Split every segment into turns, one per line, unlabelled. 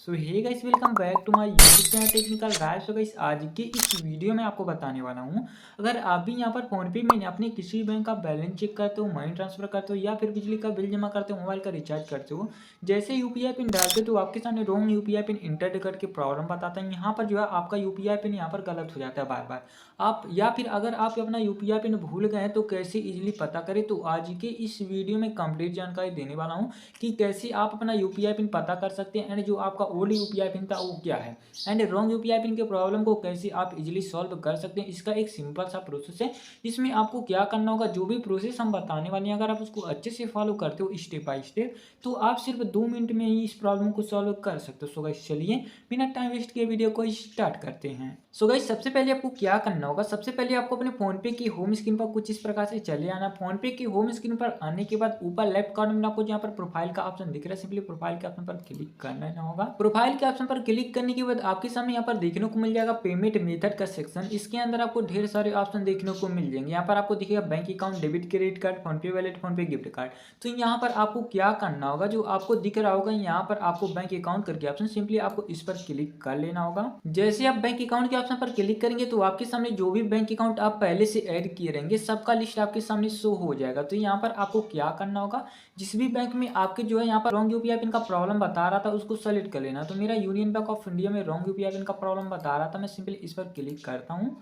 So hey guys, welcome back to my YouTube channel technical Raj. So guys, आज के इस video में आपको बताने वाला हूँ, अगर आप भी यहाँ पर फोनपे में अपने किसी बैंक का बैलेंस चेक करते हो, मनी ट्रांसफर करते हो या फिर बिजली का बिल जमा करते हो, मोबाइल का रिचार्ज करते हो, जैसे यूपीआई पिन डालते हो तो आपके सामने रॉन्ग यूपीआई पिन इंटर करके प्रॉब्लम बताता है। यहाँ पर जो है आपका यूपीआई पिन यहाँ पर गलत हो जाता है बार बार। आप या फिर अगर आप अपना यूपीआई पिन भूल गए हैं तो कैसे इजीली पता करें, तो आज के इस वीडियो में कंप्लीट जानकारी देने वाला हूँ कि कैसे आप अपना यूपीआई पिन पता कर सकते हैं, एंड जो आपका ओल्ड यूपीआई पिन था वो क्या है, एंड रॉन्ग यूपीआई पिन के प्रॉब्लम को कैसे आप इजीली सॉल्व कर सकते हैं। इसका एक सिंपल सा प्रोसेस है। इसमें आपको क्या करना होगा, जो भी प्रोसेस हम बताने वाले हैं अगर आप उसको अच्छे से फॉलो करते हो स्टेप बाय स्टेप, तो आप सिर्फ 2 मिनट में ही इस प्रॉब्लम को सॉल्व कर सकते हो। सो गाइस, चलिए बिना टाइम वेस्ट किए वीडियो को स्टार्ट करते हैं। सो गाइस, सबसे पहले आपको क्या करना होगा, सबसे पहले आपको अपने फोनपे की होम स्क्रीन पर कुछ इस प्रकार से चले आना। फोनपे की होम स्क्रीन पर आने के बाद ऊपर लेफ्ट कॉर्नर में आपको यहाँ पर प्रोफाइल का ऑप्शन दिख रहा है, सिंपली प्रोफाइल के ऑप्शन पर क्लिक करना होगा। प्रोफाइल के ऑप्शन पर क्लिक करने के बाद आपके सामने यहाँ पर देखने को मिल जाएगा पेमेंट मेथड का सेक्शन। इसके अंदर आपको ढेर सारे ऑप्शन देखने को मिल जाएंगे। यहाँ पर आपको दिखेगा bank account, debit credit card, PhonePe wallet, PhonePe gift card. तो यहाँ पर आपको क्या करना होगा, जो आपको दिख रहा होगा यहाँ पर आपको बैंक अकाउंट करके ऑप्शन, सिंपली आपको इस पर क्लिक कर लेना होगा। जैसे आप बैंक अकाउंट के ऑप्शन पर क्लिक करेंगे तो आपके सामने जो भी बैंक अकाउंट आप पहले से ऐड किए रहेंगे सबका लिस्ट आपके सामने शो हो जाएगा। तो यहाँ पर आपको क्या करना होगा, जिस भी बैंक में आपके जो है यहाँ पर रॉन्ग यूपीआई पिन का प्रॉब्लम बता रहा था उसको सेलेक्ट कर लेना। तो मेरा यूनियन बैंक ऑफ इंडिया में रॉन्ग यूपीआई पिन का प्रॉब्लम बता रहा था, मैं सिंपली इस पर क्लिक करता हूँ।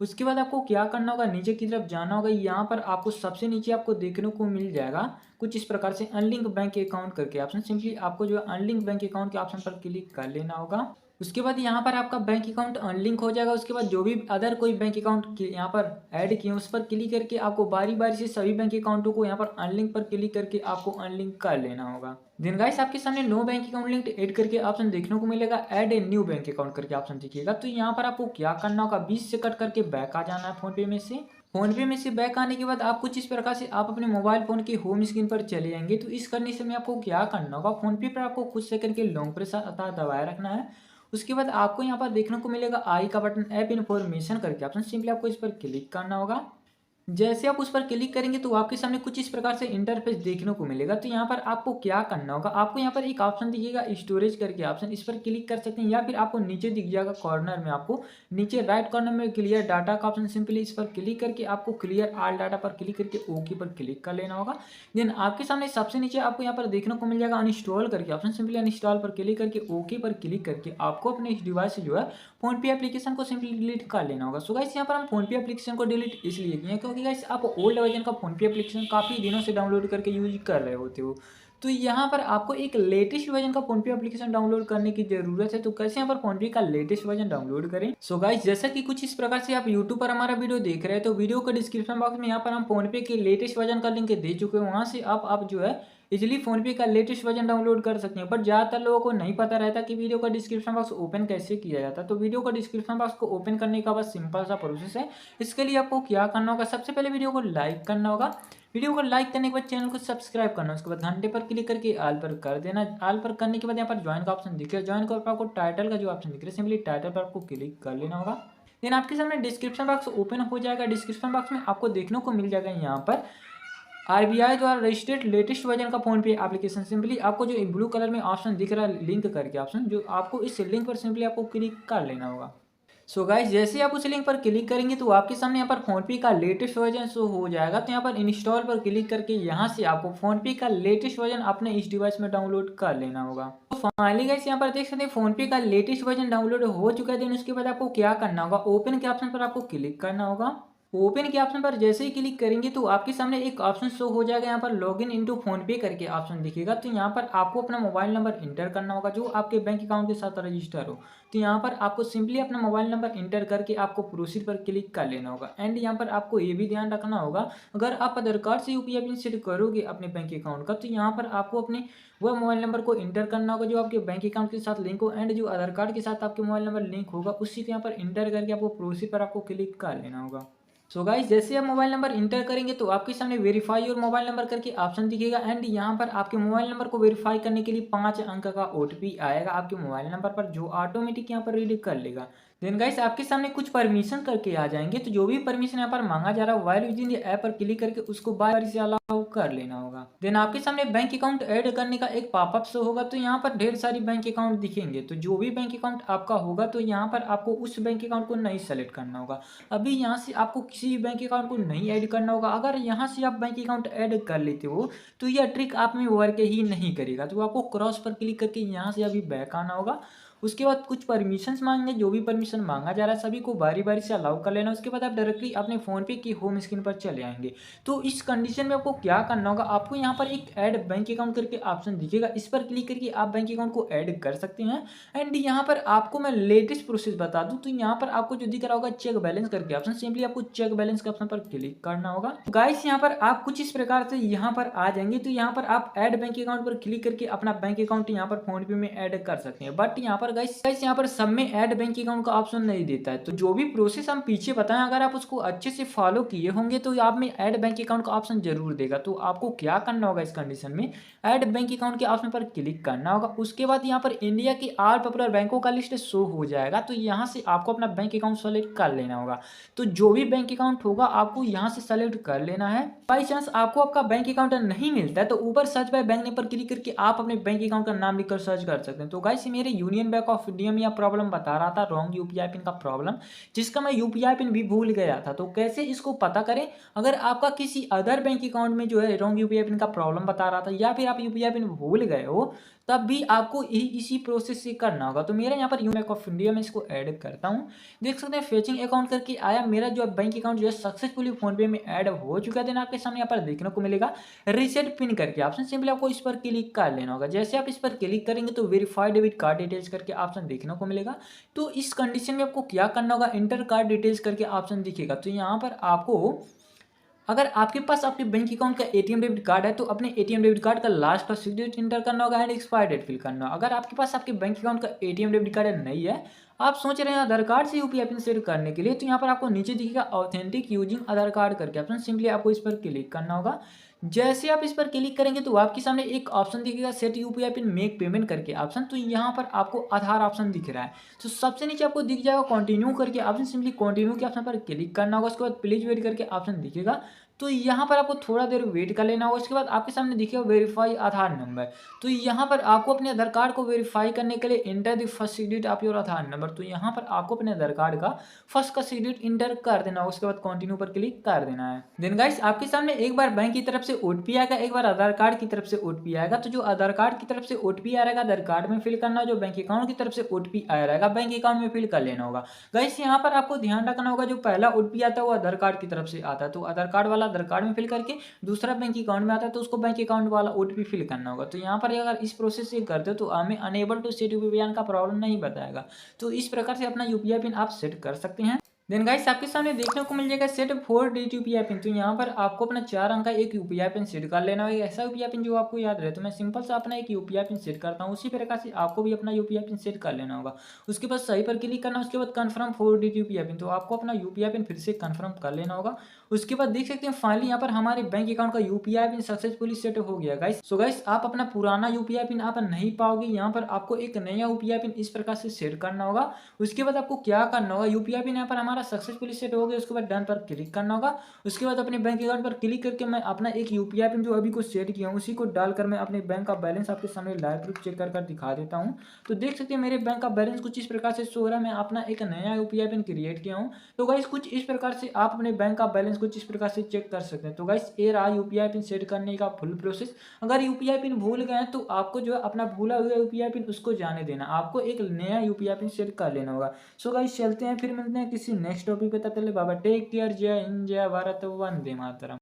उसके बाद आपको क्या करना होगा, नीचे की तरफ जाना होगा। यहाँ पर आपको सबसे नीचे आपको देखने को मिल जाएगा कुछ इस प्रकार से अनलिंक बैंक अकाउंट करके ऑप्शन, सिंपली आपको जो है अनलिंक बैंक अकाउंट के ऑप्शन पर क्लिक कर लेना होगा। उसके बाद यहाँ पर आपका बैंक अकाउंट अनलिंक हो जाएगा। उसके बाद जो भी अदर कोई बैंक अकाउंट यहाँ पर ऐड किए उस पर क्लिक करके आपको बारी बारी से सभी बैंक अकाउंटों को यहाँ पर अनलिंक पर क्लिक करके आपको अनलिंक कर लेना होगा। देन गाइस, आपके सामने no bank account link add करके ऑप्शन देखने को मिलेगा, add a new bank account करके ऑप्शन दिखिएगा। तो यहाँ पर आपको क्या करना होगा, 20 से कट करके बैक आ जाना है फोनपे में से। फोनपे में से बैक आने के बाद आप कुछ इस प्रकार से आप अपने मोबाइल फोन की होम स्क्रीन पर चले जाएंगे। तो इस कंडीशन में आपको क्या करना होगा, फोनपे पर आपको कुछ सेकंड के लॉन्ग प्रेस अर्थात दबाए रखना है। उसके बाद आपको यहाँ पर देखने को मिलेगा आई का बटन, ऐप इन्फॉर्मेशन करके ऑप्शन, सिंपली आपको इस पर क्लिक करना होगा। जैसे आप उस पर क्लिक करेंगे तो आपके सामने कुछ इस प्रकार से इंटरफेस देखने को मिलेगा। तो यहाँ पर आपको क्या करना होगा, आपको यहाँ पर एक ऑप्शन दिखेगा स्टोरेज करके ऑप्शन, इस पर क्लिक कर सकते हैं, या फिर आपको नीचे दिख जाएगा कॉर्नर में, आपको नीचे राइट कॉर्नर में क्लियर डाटा का ऑप्शन, सिंपली इस पर क्लिक करके आपको क्लियर ऑल डाटा पर क्लिक करके ओके पर क्लिक कर लेना होगा। देन आपके सामने सबसे नीचे आपको यहाँ पर देखने को मिल जाएगा अनइंस्टॉल करके ऑप्शन, सिंपली अनइंस्टॉल पर क्लिक करके ओके पर क्लिक करके आपको अपने इस डिवाइस से जो है फोनपे एप्लीकेशन को सिंपली डिलीट कर लेना होगा। सो गाइस, यहाँ पर हम फोनपे एप्लीकेशन को डिलीट इसलिए किए क्योंकि गाइस आप ओल्ड वर्जन का फोनपे एप्लीकेशन काफ़ी दिनों से डाउनलोड करके यूज कर रहे होते हो। तो यहाँ पर आपको एक लेटेस्ट वर्जन का फोनपे एप्लीकेशन डाउनलोड करने की जरूरत है। तो कैसे यहाँ पर फोनपे का लेटेस्ट वर्जन डाउनलोड करें। सो गाइस, जैसा कि कुछ इस प्रकार से आप यूट्यूब पर हमारा वीडियो देख रहे हैं, तो वीडियो को डिस्क्रिप्शन बॉक्स में यहाँ पर हम फोनपे के लेटेस्ट वर्जन का लिंक दे चुके हैं। वहाँ से आप जो है इजिली फोनपे का लेटेस्ट वर्जन डाउनलोड कर सकते हैं। बट ज़्यादातर लोगों को नहीं पता रहता कि वीडियो का डिस्क्रिप्शन बॉक्स ओपन कैसे किया जाता है। तो वीडियो का डिस्क्रिप्शन बॉक्स को ओपन करने का बस सिंपल सा प्रोसेस है। इसके लिए आपको क्या करना होगा, सबसे पहले वीडियो को लाइक करना होगा। वीडियो को लाइक करने के बाद चैनल को सब्सक्राइब करना, उसके बाद घंटे पर क्लिक करके ऑल पर कर देना। ऑल पर करने के बाद यहाँ पर ज्वाइन का ऑप्शन दिख रहा है, ज्वाइन पर आपको टाइटल का जो ऑप्शन दिख रहा है, सिंपली टाइटल पर आपको क्लिक कर लेना होगा। देन आपके सामने डिस्क्रिप्शन बॉक्स ओपन हो जाएगा। डिस्क्रिप्शन बॉक्स में आपको देखने को मिल जाएगा यहाँ पर आरबीआई द्वारा रजिस्टर्ड लेटेस्ट वर्जन का फोन पे एप्लीकेशन, सिंपली आपको जो ब्लू कलर में ऑप्शन दिख रहा है लिंक करके ऑप्शन, जो आपको इस लिंक पर सिंपली आपको क्लिक कर लेना होगा। सो गाइस, जैसे आप उस लिंक पर क्लिक करेंगे तो आपके सामने यहाँ पर फोनपे का लेटेस्ट वर्जन शो हो जाएगा। तो यहाँ पर इंस्टॉल पर क्लिक करके यहाँ से आपको फोनपे का लेटेस्ट वर्जन अपने इस डिवाइस में डाउनलोड कर लेना होगा। तो फाइनली गाइस, यहाँ पर देख सकते हैं फोनपे का लेटेस्ट वर्जन डाउनलोड हो चुका है। देन उसके बाद आपको क्या करना होगा, ओपन के ऑप्शन पर आपको क्लिक करना होगा। ओपन के ऑप्शन पर जैसे ही क्लिक करेंगे तो आपके सामने एक ऑप्शन शो हो जाएगा, यहाँ पर लॉगिन इनटू फोनपे करके ऑप्शन दिखेगा। तो यहाँ पर आपको अपना मोबाइल नंबर इंटर करना होगा जो आपके बैंक अकाउंट के साथ रजिस्टर हो। तो यहाँ पर आपको सिंपली अपना मोबाइल नंबर इंटर करके आपको प्रोसीड पर क्लिक कर लेना होगा। एंड यहाँ पर आपको ये भी ध्यान रखना होगा, अगर आप आधार कार्ड से यूपीआई पिन सेट करोगे अपने बैंक अकाउंट का, तो यहाँ पर आपको अपने वह मोबाइल नंबर को इंटर करना होगा जो आपके बैंक अकाउंट के साथ लिंक हो, एंड जो आधार कार्ड के साथ आपके मोबाइल नंबर लिंक होगा उसी को यहाँ पर इंटर करके आपको प्रोसीड पर आपको क्लिक कर लेना होगा। सो गाइस जैसे आप मोबाइल नंबर इंटर करेंगे तो आपके सामने वेरीफाई और मोबाइल नंबर करके ऑप्शन दिखेगा एंड यहाँ पर आपके मोबाइल नंबर को वेरीफाई करने के लिए 5 अंक का ओटीपी आएगा आपके मोबाइल नंबर पर, जो ऑटोमेटिक यहाँ पर रीड कर लेगा। देन गाइस आपके सामने कुछ परमिशन करके आ जाएंगे, तो जो भी परमिशन यहाँ पर मांगा जा रहा है वाइल यूजिंग ऐप पर क्लिक करके उसको बार बार से अलाउ कर लेना होगा। देन आपके सामने बैंक अकाउंट ऐड करने का एक पॉपअप शो होगा, तो यहाँ पर ढेर सारी बैंक अकाउंट दिखेंगे, तो जो भी बैंक अकाउंट आपका होगा तो यहाँ पर आपको उस बैंक अकाउंट को नहीं सेलेक्ट करना होगा। अभी यहाँ से आपको किसी भी बैंक अकाउंट को नहीं ऐड करना होगा। अगर यहाँ से आप बैंक अकाउंट ऐड कर लेते हो तो यह ट्रिक आप में वर्क ही नहीं करेगा, तो आपको क्रॉस पर क्लिक करके यहाँ से अभी बैक आना होगा। उसके बाद कुछ परमिशंस मांगेंगे, जो भी परमिशन मांगा जा रहा है सभी को बारी बारी से अलाउ कर लेना। उसके बाद आप डायरेक्टली अपने फोन पे की होम स्क्रीन पर चले आएंगे। तो इस कंडीशन में आपको क्या करना होगा, आपको यहाँ पर एक ऐड बैंक अकाउंट करके ऑप्शन दिखेगा, इस पर क्लिक करके आप बैंक अकाउंट को ऐड कर सकते हैं। एंड यहाँ पर आपको मैं लेटेस्ट प्रोसेस बता दूं, तो यहाँ पर आपको जो दिख रहा होगा चेक बैलेंस करके ऑप्शन, सिंपली आपको चेक बैलेंस के ऑप्शन पर क्लिक करना होगा। गाइस यहाँ पर आप कुछ इस प्रकार से यहाँ पर आ जाएंगे, तो यहाँ पर आप ऐड बैंक अकाउंट पर क्लिक करके अपना बैंक अकाउंट यहाँ पर फोन पे में ऐड कर सकते हैं। बट यहाँ पर गाइस यहाँ पर सब में ऐड बैंक अकाउंट का ऑप्शन नहीं देता है। तो जो भी प्रोसेस हम पीछे बताएं, अगर आप उसको अच्छे से फॉलो किए होंगे तो आप में ऐड बैंक अकाउंट का ऑप्शन जरूर देगा। तो आपको क्या करना होगा, इस कंडीशन में ऐड बैंक अकाउंट के ऑप्शन पर क्लिक करना होगा। उसके बाद यहाँ पर इंडिया की ऑल पॉपुलर बैंकों का लिस्ट शो हो जाएगा, तो यहाँ से आपको अपना बैंक अकाउंट सेलेक्ट कर लेना होगा। तो जो भी बैंक अकाउंट होगा आपको यहाँ से सेलेक्ट कर लेना है। बाई चांस आपको आपका बैंक अकाउंट नहीं मिलता है तो ऊपर सर्च बाय बैंक नेम पर क्लिक करके आप अपने बैंक अकाउंट का नाम लिखकर सर्च कर सकते हैं। तो गाइस मेरे यूनियन बैंक ऑफ इंडिया में प्रॉब्लम बता रहा था, रॉन्ग यूपीआई पिन का प्रॉब्लम, जिसका मैं यूपीआई पिन भी भूल गया था। तो कैसे इसको पता करें, अगर आपका किसी अदर बैंक अकाउंट में जो है रॉन्ग यूपीआई पिन का प्रॉब्लम बता रहा था या फिर आप यूपीआई पिन भूल गए हो, तब भी आपको इसी प्रोसेस से करना होगा। तो मेरा यहाँ पर यूनियन बैंक ऑफ इंडिया में इसको ऐड करता हूँ। देख सकते हैं फेचिंग अकाउंट करके आया, मेरा जो बैंक अकाउंट जो है सक्सेसफुली फोन पे में ऐड हो चुका है। देन आपके सामने यहाँ पर देखने को मिलेगा रीसेट पिन करके ऑप्शन, सिंपली आपको इस पर क्लिक कर लेना होगा। जैसे आप इस पर क्लिक करेंगे तो वेरीफाइड डेबिट कार्ड डिटेल्स करके ऑप्शन देखने को मिलेगा। तो इस कंडीशन में आपको क्या करना होगा, इंटर कार्ड डिटेल्स करके ऑप्शन दिखेगा। तो यहाँ पर आपको, अगर आपके पास आपके बैंक अकाउंट का एटीएम डेबिट कार्ड है तो अपने एटीएम डेबिट कार्ड का लास्ट का 6 डिजिट इंटर करना होगा एंड एक्सपायर डेट फिल करना होगा। अगर आपके पास आपके बैंक अकाउंट का एटीएम डेबिट कार्ड नहीं है, आप सोच रहे हैं आधार कार्ड से यूपीआई पिन सेट करने के लिए, तो यहाँ पर आपको नीचे दिखेगा ऑथेंटिक यूजिंग आधार कार्ड करके ऑप्शन, सिंपली आपको इस पर क्लिक करना होगा। जैसे आप इस पर क्लिक करेंगे तो आपके सामने एक ऑप्शन दिखेगा set UPI pin make payment करके ऑप्शन, तो यहाँ पर आपको आधार ऑप्शन दिख रहा है। तो सबसे नीचे आपको दिख जाएगा कंटिन्यू करके ऑप्शन, सिंपली कंटिन्यू के ऑप्शन पर क्लिक करना होगा। उसके बाद प्लीज वेट करके ऑप्शन दिखेगा, तो यहाँ पर आपको थोड़ा देर वेट कर लेना होगा। उसके बाद आपके सामने दिखेगा वेरीफाई आधार नंबर, तो यहाँ पर आपको अपने आधार कार्ड को वेरीफाई करने के लिए enter the first digit of your Aadhaar number, तो यहाँ पर आपको अपने आधार कार्ड का फर्स्ट का डिजिट इंटर कर देना होगा। उसके बाद कंटिन्यू पर क्लिक कर देना है। देन गाइस आपके सामने एक बार बैंक की तरफ से ओटीपी आएगा, एक बार आधार कार्ड की तरफ से ओटीपी आएगा। तो जो आधार कार्ड की तरफ से ओटीपी आ रहेगा आधार कार्ड में फिल करना, जो बैंक अकाउंट की तरफ से ओटीपी आया रहेगा बैंक अकाउंट में फिल कर लेना होगा। गाइस यहाँ पर आपको ध्यान रखना होगा, जो पहला ओटीपी आता है वो आधार कार्ड की तरफ से आता है, तो आधार कार्ड वाला आधार कार्ड में फिल करके दूसरा बैंक अकाउंट में आता है तो उसको बैंक अकाउंट वाला ओटीपी फिल करना होगा। तो यहाँ पर अगर इस प्रोसेस से करते हो तो हमें अनेबल टू सेट यूपीआई का प्रॉब्लम नहीं बताएगा। तो इस प्रकार से अपना यूपीआई पिन आप सेट कर सकते हैं। देन गाइस आपके सामने देखने को मिल जाएगा सेट 4 डिजिट यूपीआई पिन, तो यहाँ पर आपको अपना 4 अंक का एक यूपीआई पिन सेट कर लेना है, ऐसा यूपीआई पिन जो आपको याद रहे। तो मैं सिंपल सा अपना एक यूपीआई पिन सेट करता हूँ, उसी प्रकार से आपको भी अपना यूपीआई पिन सेट कर लेना होगा। उसके बाद सही पर क्लिक करना, उसके बाद कन्फर्म 4 डिजिट यूपीआई पिन, तो आपको अपना यूपीआई पिन फिर से कन्फर्म कर लेना होगा। उसके बाद देख सकते हैं फाइनली यहाँ पर हमारे बैंक अकाउंट का यूपीआई पिन सक्सेसफुली सेट हो गया गाइस। सो गाइस आप अपना पुराना यूपीआई पिन आप नहीं पाओगे, यहाँ पर आपको एक नया यूपीआई पिन इस प्रकार से सेट करना होगा। उसके बाद आपको क्या करना होगा, यूपीआई पिन यहाँ पर हमारा सक्सेसफुली सेट हो गया, उसके बाद डन पर क्लिक करना होगा। उसके बाद अपने बैंक अकाउंट पर क्लिक करके मैं अपना एक यूपीआई पिन जो अभी को सेट किया हूँ उसी को डालकर मैं अपने बैंक का बैलेंस आपके सामने लाइव प्रूफ चेक कर दिखा देता हूँ। तो देख सकते हैं मेरे बैंक का बैलेंस कुछ इस प्रकार से शो हो रहा है, मैं अपना एक नया यूपीआई पिन क्रिएट किया हूँ। तो गाइस कुछ इस प्रकार से आप अपने बैंक का बैलेंस कुछ इस प्रकार से चेक कर सकते हैं। तो गाइस ये रहा यूपीआई पिन सेट करने का फुल प्रोसेस। अगर यूपीआई पिन भूल गए तो आपको जो है अपना भूला हुआ यूपीआई पिन उसको जाने देना, आपको एक नया यूपीआई पिन सेट कर लेना होगा। सो गाइस चलते हैं, फिर मिलते हैं किसी नेक्स्ट टॉपिक पे, तब तक के लिए बाय बाय, टेक केयर, जय हिंद, जय भारत, वंदे मातरम।